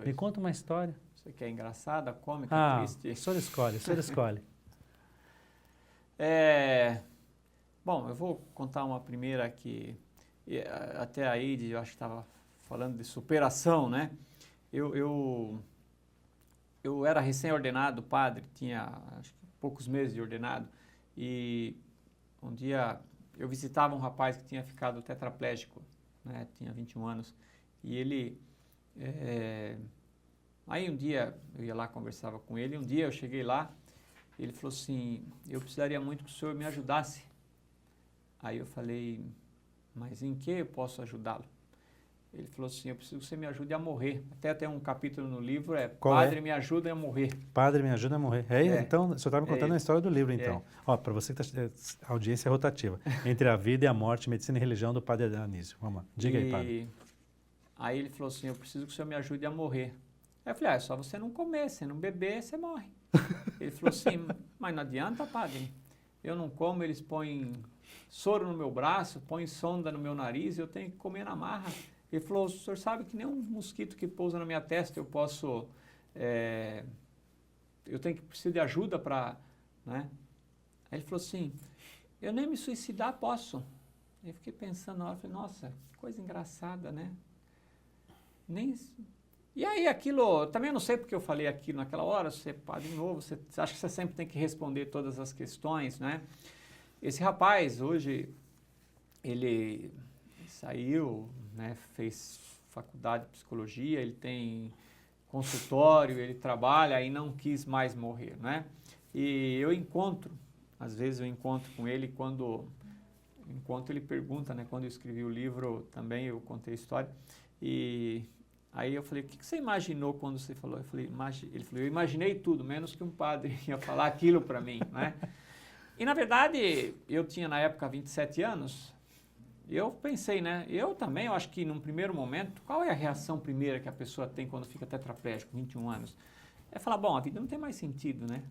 Me conta uma história. Você quer engraçada, cômica, triste? O senhor escolhe, o senhor escolhe. Bom, eu vou contar uma primeira que até a Eide, eu acho que estava falando de superação, né? Eu era recém-ordenado padre, tinha acho que poucos meses de ordenado, e um dia eu visitava um rapaz que tinha ficado tetraplégico, né? Tinha 21 anos, e ele... Aí um dia eu ia lá, conversava com ele, e um dia eu cheguei lá, e ele falou assim, eu precisaria muito que o senhor me ajudasse. Aí eu falei, mas em que eu posso ajudá-lo? Ele falou assim, eu preciso que você me ajude a morrer. Até tem um capítulo no livro, Padre, me ajuda a morrer. Padre, me ajuda a morrer. Então, o senhor está me contando a história do livro, então. Para você que está... A audiência é rotativa. Entre a vida e a morte, medicina e religião, do Padre Anísio. Vamos lá. Diga aí, padre. Aí ele falou assim, eu preciso que o senhor me ajude a morrer. Aí eu falei, é só você não comer, você não beber, você morre. Ele falou assim, mas não adianta, padre. Eu não como, eles põem soro no meu braço, põem sonda no meu nariz, eu tenho que comer na marra. Ele falou, o senhor sabe que nem um mosquito que pousa na minha testa, eu posso... eu preciso de ajuda para... Né? Aí ele falou assim, eu nem me suicidar posso. Eu fiquei pensando na hora, falei, nossa, que coisa engraçada, né? E aí aquilo, também não sei porque eu falei aquilo naquela hora, você padre novo, você acha que você sempre tem que responder todas as questões, né? Esse rapaz, hoje, ele saiu, né, fez faculdade de psicologia, ele tem consultório, ele trabalha e não quis mais morrer, né? E eu às vezes eu encontro com ele enquanto ele pergunta, né? Quando eu escrevi o livro também eu contei a história e aí eu falei, o que você imaginou quando você falou? Ele falou, eu imaginei tudo, menos que um padre ia falar aquilo para mim, né? E na verdade, eu tinha na época 27 anos, e eu pensei, né? Eu acho que num primeiro momento, qual é a reação primeira que a pessoa tem quando fica tetraplégico, 21 anos? É falar, bom, a vida não tem mais sentido, né?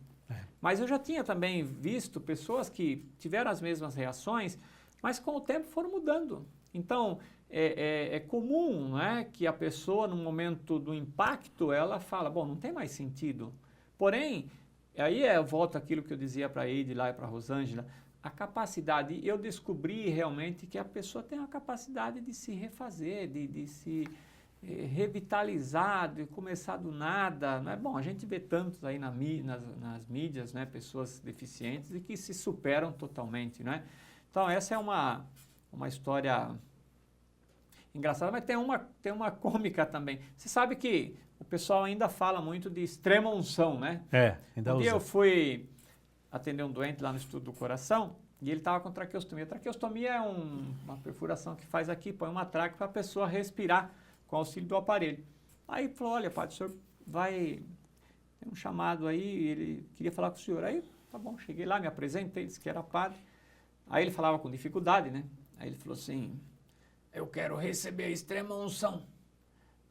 Mas eu já tinha também visto pessoas que tiveram as mesmas reações, mas com o tempo foram mudando. Então, é comum, né, que a pessoa, no momento do impacto, ela fala, bom, não tem mais sentido. Porém, aí eu volto àquilo que eu dizia para a Eide lá e para a Rosângela, a capacidade, eu descobri realmente que a pessoa tem a capacidade de se refazer, de se revitalizar, de começar do nada. Né? Bom, a gente vê tantos aí nas mídias, né, pessoas deficientes e que se superam totalmente. Né? Então, essa é uma história engraçada, mas tem uma cômica também. Você sabe que o pessoal ainda fala muito de extrema unção, né? Ainda Um dia usa. eu fui atender um doente lá no Estudo do Coração e ele estava com traqueostomia. A traqueostomia é uma perfuração que faz aqui, põe uma traque para a pessoa respirar com auxílio do aparelho. Aí falou, olha, padre, o senhor vai... Tem um chamado aí, ele queria falar com o senhor. Aí, tá bom, cheguei lá, me apresentei, disse que era padre. Aí ele falava com dificuldade, né? Aí ele falou assim, eu quero receber a extrema unção.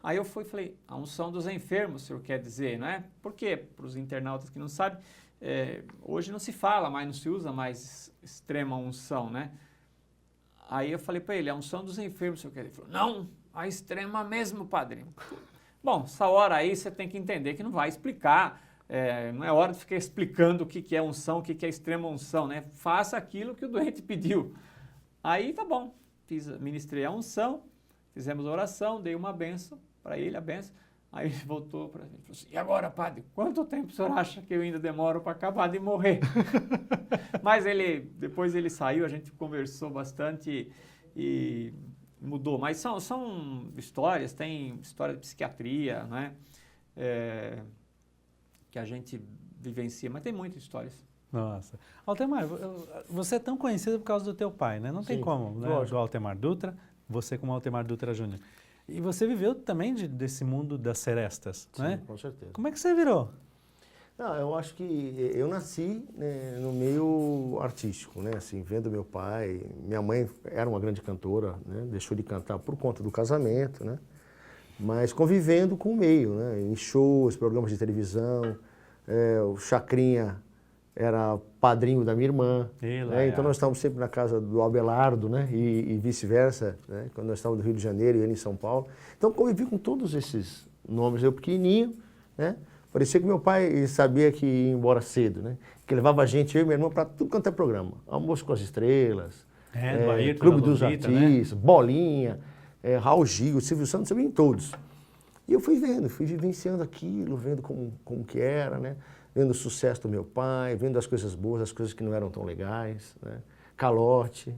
Aí eu fui e falei, a unção dos enfermos, o senhor quer dizer, não é? Por quê? Para os internautas que não sabem, hoje não se fala mais, não se usa mais extrema unção, né? Aí eu falei para ele, a unção dos enfermos, o senhor quer dizer? Ele falou, não, a extrema mesmo, padre. Bom, essa hora aí você tem que entender que não vai explicar, não é hora de ficar explicando o que é unção, o que é extrema unção, né? Faça aquilo que o doente pediu. Aí tá bom, ministrei a unção, fizemos a oração, dei uma benção para ele, a benção. Aí ele voltou para mim e falou assim, e agora, padre, quanto tempo o senhor acha que eu ainda demoro para acabar de morrer? Mas depois ele saiu, a gente conversou bastante e mudou. Mas são histórias, tem história de psiquiatria, né? Que a gente vivencia, mas tem muitas histórias. Nossa. Altemar, você é tão conhecido por causa do teu pai, né? Não tem como, né? Do Altemar Dutra, você como Altemar Dutra Júnior. E você viveu também desse mundo das serestas, né? Sim, com certeza. Como é que você virou? Não, eu acho que eu nasci, né, no meio artístico, né? Assim, vendo meu pai, minha mãe era uma grande cantora, né? Deixou de cantar por conta do casamento, né? Mas convivendo com o meio, né? Em shows, programas de televisão, o Chacrinha era padrinho da minha irmã, né? Então nós estávamos sempre na casa do Abelardo, né? E vice-versa, né? Quando nós estávamos no Rio de Janeiro e ele em São Paulo. Então convivi com todos esses nomes, eu pequenininho, né? Parecia que meu pai sabia que ia embora cedo, né? Que levava a gente, eu e minha irmã, para tudo quanto é programa. Almoço com as Estrelas, Clube dos Artistas, né? Bolinha, Raul Gil, Silvio Santos, eu ia em todos. E eu fui vendo, fui vivenciando aquilo, vendo como que era, né? Vendo o sucesso do meu pai, vendo as coisas boas, as coisas que não eram tão legais, né? Calote,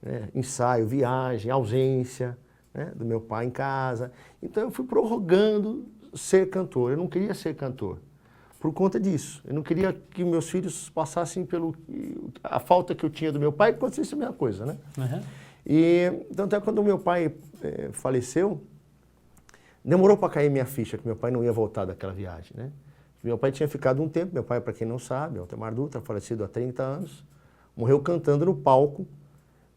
né? Ensaio, viagem, ausência, né? Do meu pai em casa. Então eu fui prorrogando ser cantor. Eu não queria ser cantor por conta disso. Eu não queria que meus filhos passassem a falta que eu tinha do meu pai, que acontecesse a mesma coisa, né? Uhum. E tanto é que quando meu pai faleceu, demorou para cair minha ficha que meu pai não ia voltar daquela viagem, né? Meu pai tinha ficado um tempo, meu pai, para quem não sabe, Altemar Dutra, falecido há 30 anos, morreu cantando no palco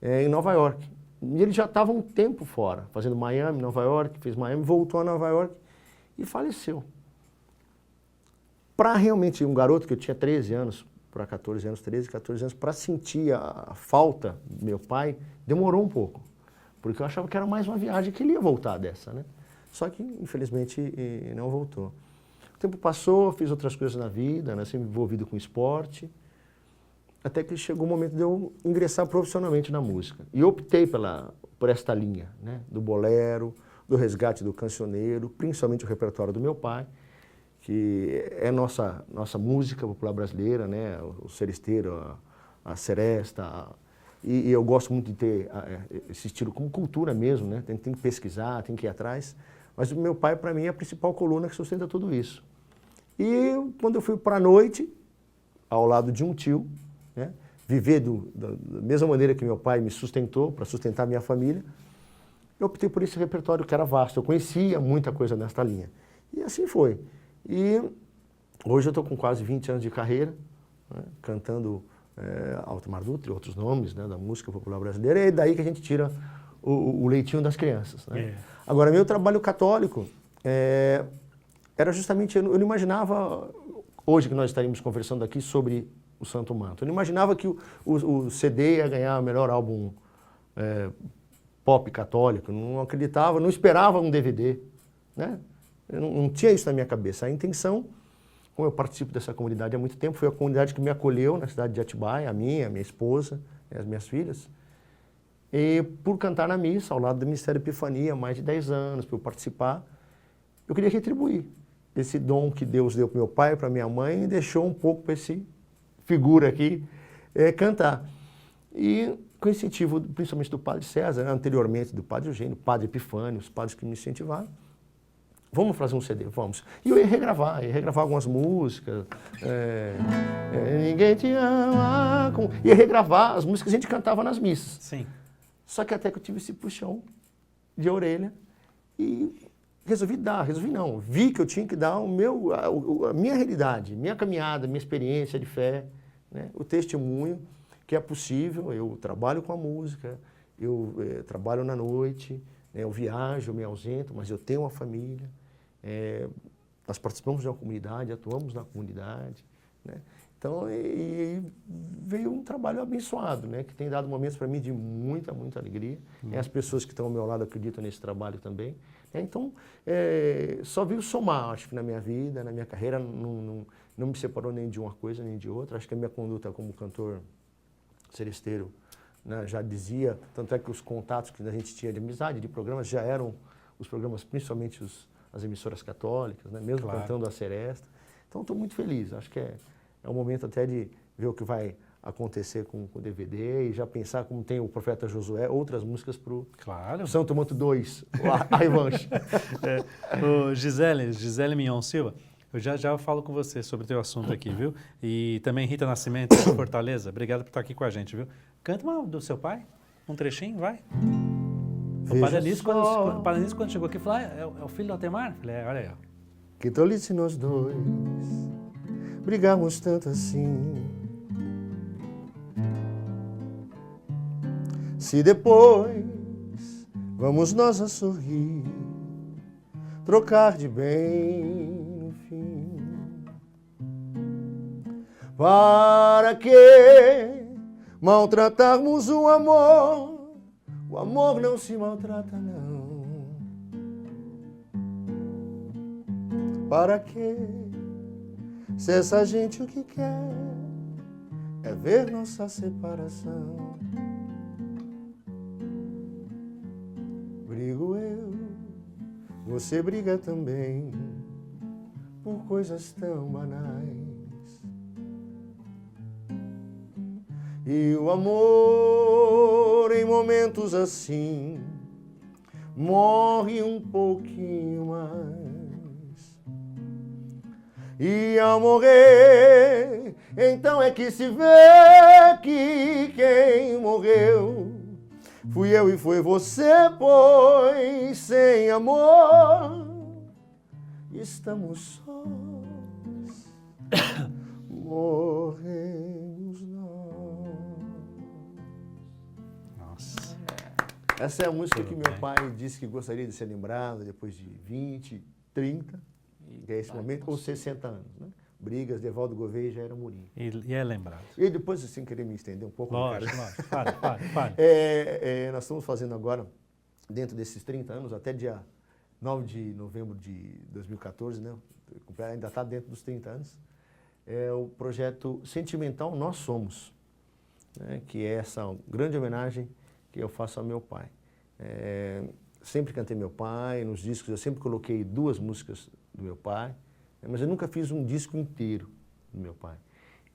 em Nova York. E ele já estava um tempo fora, fazendo Miami, Nova York, fez Miami, voltou a Nova York e faleceu. Para realmente um garoto que eu tinha 13 anos, para 14 anos, 13, 14 anos, para sentir a falta do meu pai, demorou um pouco. Porque eu achava que era mais uma viagem que ele ia voltar dessa, né? Só que, infelizmente, não voltou. O tempo passou, fiz outras coisas na vida, né? Sempre envolvido com esporte, até que chegou o momento de eu ingressar profissionalmente na música. E optei por esta linha, né? Do bolero, do resgate do cancioneiro, principalmente o repertório do meu pai, que é nossa música popular brasileira, né? O seresteiro, a seresta, e eu gosto muito de ter esse estilo como cultura mesmo, né? Tem que pesquisar, tem que ir atrás. Mas o meu pai, para mim, é a principal coluna que sustenta tudo isso. E quando eu fui para a noite, ao lado de um tio, né? Viver da mesma maneira que meu pai me sustentou, para sustentar minha família, eu optei por esse repertório que era vasto. Eu conhecia muita coisa nesta linha. E assim foi. E hoje eu estou com quase 20 anos de carreira, né? Cantando Altemar Dutra e outros nomes, né? Da música popular brasileira. E é daí que a gente tira o leitinho das crianças, né? Agora, meu trabalho católico era justamente... Eu não imaginava, hoje que nós estaríamos conversando aqui sobre o Santo Manto, eu não imaginava que o CD ia ganhar o melhor álbum pop católico, não acreditava, não esperava um DVD, né? Eu não tinha isso na minha cabeça. A intenção, como eu participo dessa comunidade há muito tempo, foi a comunidade que me acolheu na cidade de Atibaia, a minha esposa, as minhas filhas. E por cantar na missa, ao lado do Ministério Epifania, há mais de 10 anos, por eu participar, eu queria retribuir esse dom que Deus deu para meu pai, para minha mãe, e deixou um pouco para esse figura aqui cantar. E com incentivo, principalmente do Padre César, anteriormente do Padre Eugênio, Padre Epifânio, os padres que me incentivaram, vamos fazer um CD, vamos. E eu ia regravar algumas músicas, Ninguém Te Ama, ia regravar as músicas que a gente cantava nas missas. Sim. Só que até que eu tive esse puxão de orelha e vi que eu tinha que dar a minha realidade, minha caminhada, minha experiência de fé, né? O testemunho que é possível. Eu trabalho com a música, eu trabalho na noite, né? Eu viajo, eu me ausento, mas eu tenho uma família. Nós participamos de uma comunidade, atuamos na comunidade, né? Então, veio um trabalho abençoado, né? Que tem dado momentos para mim de muita, muita alegria. As pessoas que estão ao meu lado acreditam nesse trabalho também. Então, só veio somar, acho que na minha vida, na minha carreira, não me separou nem de uma coisa nem de outra. Acho que a minha conduta como cantor seresteiro, né, já dizia, tanto é que os contatos que a gente tinha de amizade, de programas, já eram os programas, principalmente as emissoras católicas, né, mesmo cantando a seresta. Então, estou muito feliz. Acho que é o momento até de ver o que vai acontecer com o DVD e já pensar como tem o Profeta Josué, outras músicas para o Santo Manto 2, a revanche. Gisele Mignon Silva, eu já falo com você sobre o teu assunto aqui, viu? E também Rita Nascimento, de Fortaleza, obrigado por estar aqui com a gente, viu? Canta uma do seu pai, um trechinho, vai. O Padre Anísio, quando chegou aqui, falou, é o filho do Altemar? Falei, olha aí, ó. Que tolice nós dois, brigamos tanto assim. Se depois vamos nós a sorrir, trocar de bem no fim. Para que maltratarmos o amor? O amor não se maltrata, não. Para quê? Se essa gente o que quer é ver nossa separação. Brigo eu, você briga também, por coisas tão banais. E o amor, em momentos assim, morre um pouquinho mais. E ao morrer, então é que se vê que quem morreu fui eu e foi você, pois sem amor estamos sós, morremos nós. Nossa. Essa é a música que meu pai disse que gostaria de ser lembrado depois de 20, 30, que é esse momento, ou 60 anos, né? Brigas de Evaldo Gouveia e Jair Amorim. E é lembrado. E depois, sem querer me estender um pouco, Lógico. Fale. nós estamos fazendo agora, dentro desses 30 anos, até dia 9 de novembro de 2014, né? Ainda está dentro dos 30 anos, é o projeto sentimental Nós Somos, né? Que é essa grande homenagem que eu faço ao meu pai. Sempre cantei meu pai, nos discos eu sempre coloquei 2 músicas do meu pai, mas eu nunca fiz um disco inteiro do meu pai.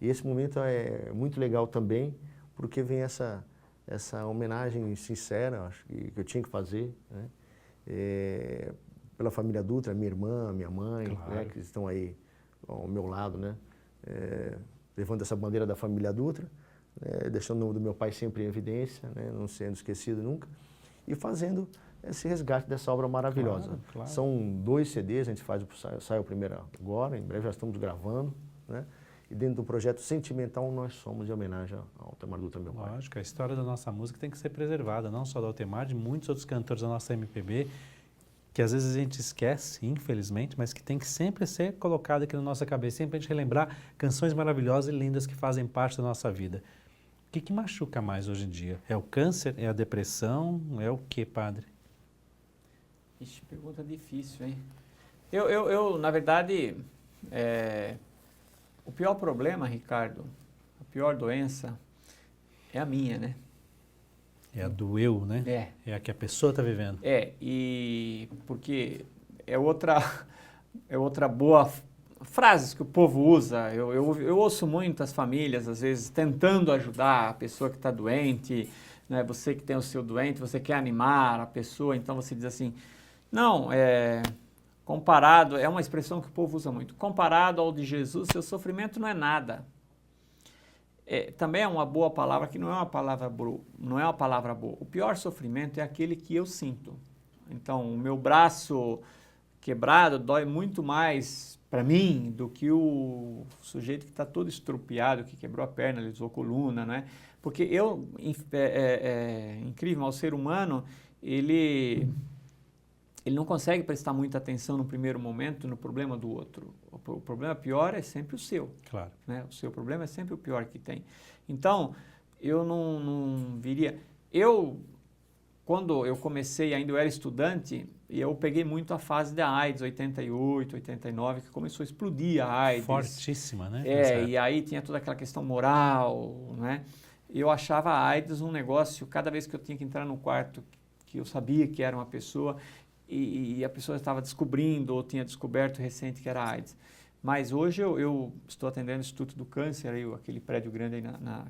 E esse momento é muito legal também, porque vem essa homenagem sincera, acho que eu tinha que fazer, né? Pela família Dutra, minha irmã, minha mãe, claro, né? Que estão aí ao meu lado, né? Levando essa bandeira da família Dutra, deixando o nome do meu pai sempre em evidência, né? Não sendo esquecido nunca, e fazendo esse resgate dessa obra maravilhosa. Claro. São 2 CDs, a gente sai o primeiro agora, em breve já estamos gravando, né? E dentro do projeto Sentimental Nós Somos, em homenagem ao Altemar Dutra, meu pai. Lógico, a história da nossa música tem que ser preservada, não só do Altemar, de muitos outros cantores da nossa MPB, que às vezes a gente esquece, infelizmente, mas que tem que sempre ser colocado aqui na nossa cabeça, sempre a gente relembrar canções maravilhosas e lindas que fazem parte da nossa vida. O que machuca mais hoje em dia? É o câncer? É a depressão? É o quê, padre? Ixi, pergunta difícil, hein? Eu na verdade, o pior problema, Ricardo, a pior doença é a minha, né? É a do eu, né? É a que a pessoa está vivendo. E porque é outra boa frases que o povo usa. Eu ouço muitas famílias, às vezes, tentando ajudar a pessoa que está doente, né? Você que tem o seu doente, você quer animar a pessoa, então você diz assim, não, comparado, é uma expressão que o povo usa muito, comparado ao de Jesus, seu sofrimento não é nada. Também é uma boa palavra, que não é uma palavra boa. O pior sofrimento é aquele que eu sinto. Então, o meu braço quebrado dói muito mais para mim do que o sujeito que está todo estrupiado, que quebrou a perna, lisou a coluna, né? Porque incrível, o ser humano, ele não consegue prestar muita atenção no primeiro momento no problema do outro. O problema pior é sempre o seu. Claro. Né? O seu problema é sempre o pior que tem. Então, eu não viria... Quando eu comecei, ainda eu era estudante, e eu peguei muito a fase da AIDS, 88, 89, que começou a explodir a AIDS. Fortíssima, né? E aí tinha toda aquela questão moral, né? Eu achava a AIDS um negócio, cada vez que eu tinha que entrar no quarto, que eu sabia que era uma pessoa, e a pessoa estava descobrindo, ou tinha descoberto recente que era AIDS. Mas hoje eu estou atendendo o Instituto do Câncer, aí, aquele prédio grande aí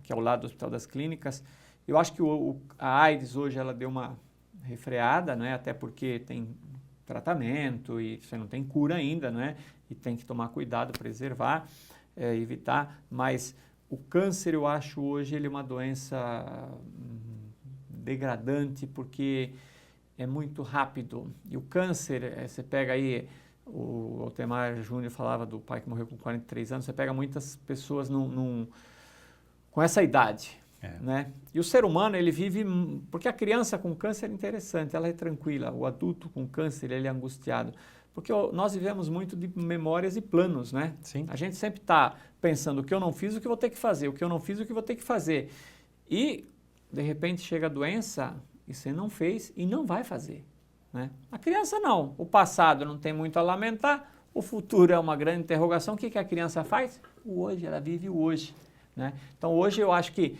que é ao lado do Hospital das Clínicas. Eu acho que a AIDS hoje ela deu uma refreada, né? Até porque tem tratamento e você não tem cura ainda, né? E tem que tomar cuidado, preservar, evitar. Mas o câncer, eu acho hoje, ele é uma doença degradante porque é muito rápido. E o câncer, você pega aí, o Altemar Júnior falava do pai que morreu com 43 anos, você pega muitas pessoas com essa idade, né? E o ser humano, ele vive... Porque a criança com câncer é interessante, ela é tranquila. O adulto com câncer, ele é angustiado. Porque nós vivemos muito de memórias e planos, né? Sim. A gente sempre está pensando o que eu não fiz, o que eu vou ter que fazer, o que eu não fiz, o que eu vou ter que fazer. E, de repente, chega a doença e você não fez e não vai fazer, né? A criança não. O passado não tem muito a lamentar, O futuro é uma grande interrogação. O que a criança faz? O hoje, ela vive o hoje, né? Então, hoje eu acho que,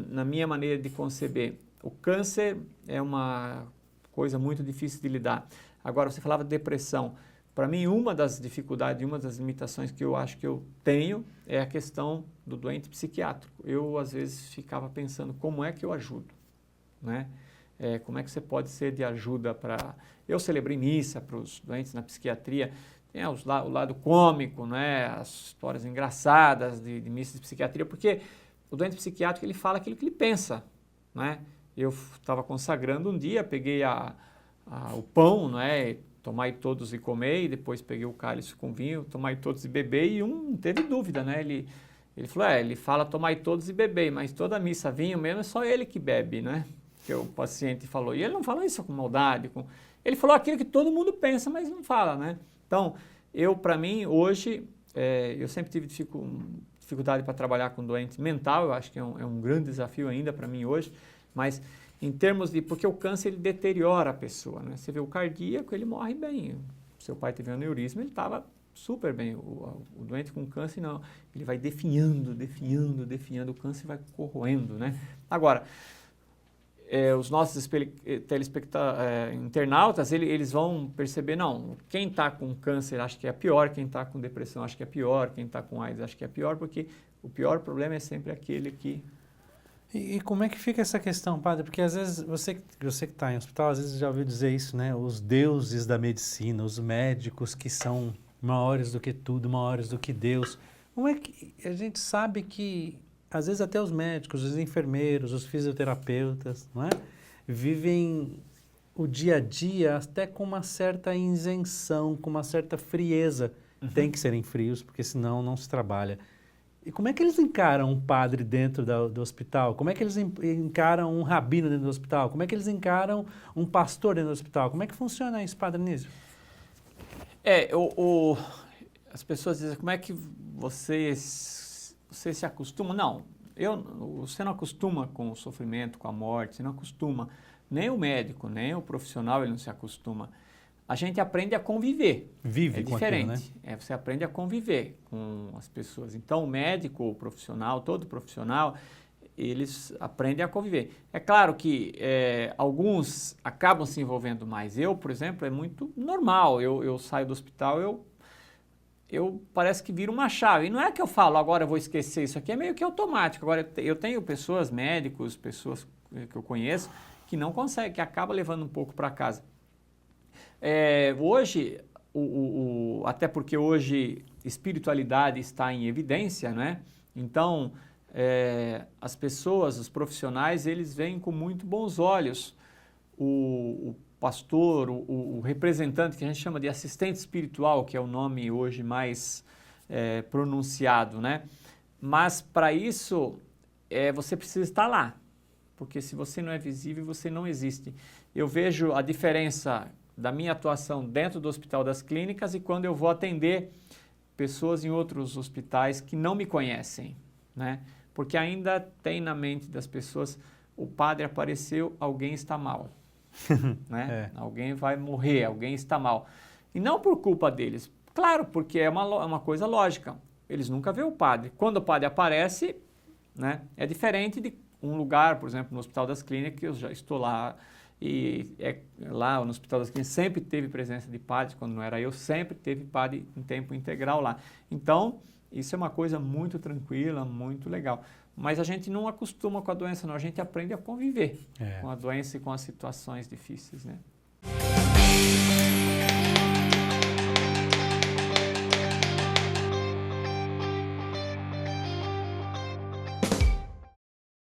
na minha maneira de conceber, o câncer é uma coisa muito difícil de lidar. Agora, você falava de depressão. Para mim, uma das dificuldades, uma das limitações que eu acho que eu tenho é a questão do doente psiquiátrico. Eu, às vezes, ficava pensando como é que eu ajudo, né? Como é que você pode ser de ajuda para... Eu celebrei missa para os doentes na psiquiatria, tem o lado cômico, né? As histórias engraçadas de missa de psiquiatria, porque o doente psiquiátrico ele fala aquilo que ele pensa, né? Eu estava consagrando um dia, peguei o pão, né? Tomai todos e comei, depois peguei o cálice com vinho, tomai todos e bebei, e não teve dúvida, né? Ele falou, ele fala tomai todos e bebei, mas toda a missa vinho mesmo é só ele que bebe, né? Que o paciente falou. E ele não falou isso com maldade, ele falou aquilo que todo mundo pensa, mas não fala, né? Então, para mim, hoje, eu sempre tive dificuldade para trabalhar com doente mental, eu acho que é um grande desafio ainda para mim hoje, mas em termos de... Porque o câncer, ele deteriora a pessoa, né? Você vê o cardíaco, ele morre bem. Seu pai teve um aneurisma, ele estava super bem. O doente com câncer, não. Ele vai definhando, o câncer vai corroendo, né? Agora, os nossos internautas, eles vão perceber, não, quem está com câncer acha que é pior, quem está com depressão acha que é pior, quem está com AIDS acha que é pior, porque o pior problema é sempre aquele que... E como é que fica essa questão, padre? Porque às vezes você que está em hospital, às vezes já ouviu dizer isso, né? Os deuses da medicina, os médicos que são maiores do que tudo, maiores do que Deus. Como é que a gente sabe que, às vezes até os médicos, os enfermeiros, os fisioterapeutas, não é? Vivem o dia a dia até com uma certa isenção, com uma certa frieza. Uhum. Tem que serem frios, porque senão não se trabalha. E como é que eles encaram um padre dentro do hospital? Como é que eles encaram um rabino dentro do hospital? Como é que eles encaram um pastor dentro do hospital? Como é que funciona isso, Padre Anísio? As pessoas dizem, como é que você se acostuma? Não, você não acostuma com o sofrimento, com a morte, você não acostuma. Nem o médico, nem o profissional, ele não se acostuma. A gente aprende a conviver. Vive com diferente. Aquilo, né? Você aprende a conviver com as pessoas. Então, o médico, o profissional, todo profissional, eles aprendem a conviver. É claro que alguns acabam se envolvendo mais. Eu, por exemplo, é muito normal. Eu saio do hospital, eu parece que viro uma chave. E não é que eu falo, agora eu vou esquecer isso aqui, é meio que automático. Agora, eu tenho pessoas, médicos, pessoas que eu conheço, que não conseguem, que acabam levando um pouco para casa. Hoje, até porque hoje espiritualidade está em evidência, né? Então, as pessoas, os profissionais, eles veem com muito bons olhos o pastor, o representante, que a gente chama de assistente espiritual, que é o nome hoje mais pronunciado, né? Mas, para isso, você precisa estar lá, porque se você não é visível, você não existe. Eu vejo a diferença da minha atuação dentro do Hospital das Clínicas e quando eu vou atender pessoas em outros hospitais que não me conhecem, né? Porque ainda tem na mente das pessoas, o padre apareceu, alguém está mal, né? Alguém vai morrer, alguém está mal. E não por culpa deles, claro, porque é uma coisa lógica. Eles nunca vê o padre. Quando o padre aparece, né, é diferente de um lugar, por exemplo, no Hospital das Clínicas, que eu já estou lá, e lá no Hospital das Clínicas sempre teve presença de padre, quando não era eu, sempre teve padre em tempo integral lá. Então, isso é uma coisa muito tranquila, muito legal. Mas a gente não acostuma com a doença, não. A gente aprende a conviver com a doença e com as situações difíceis, né?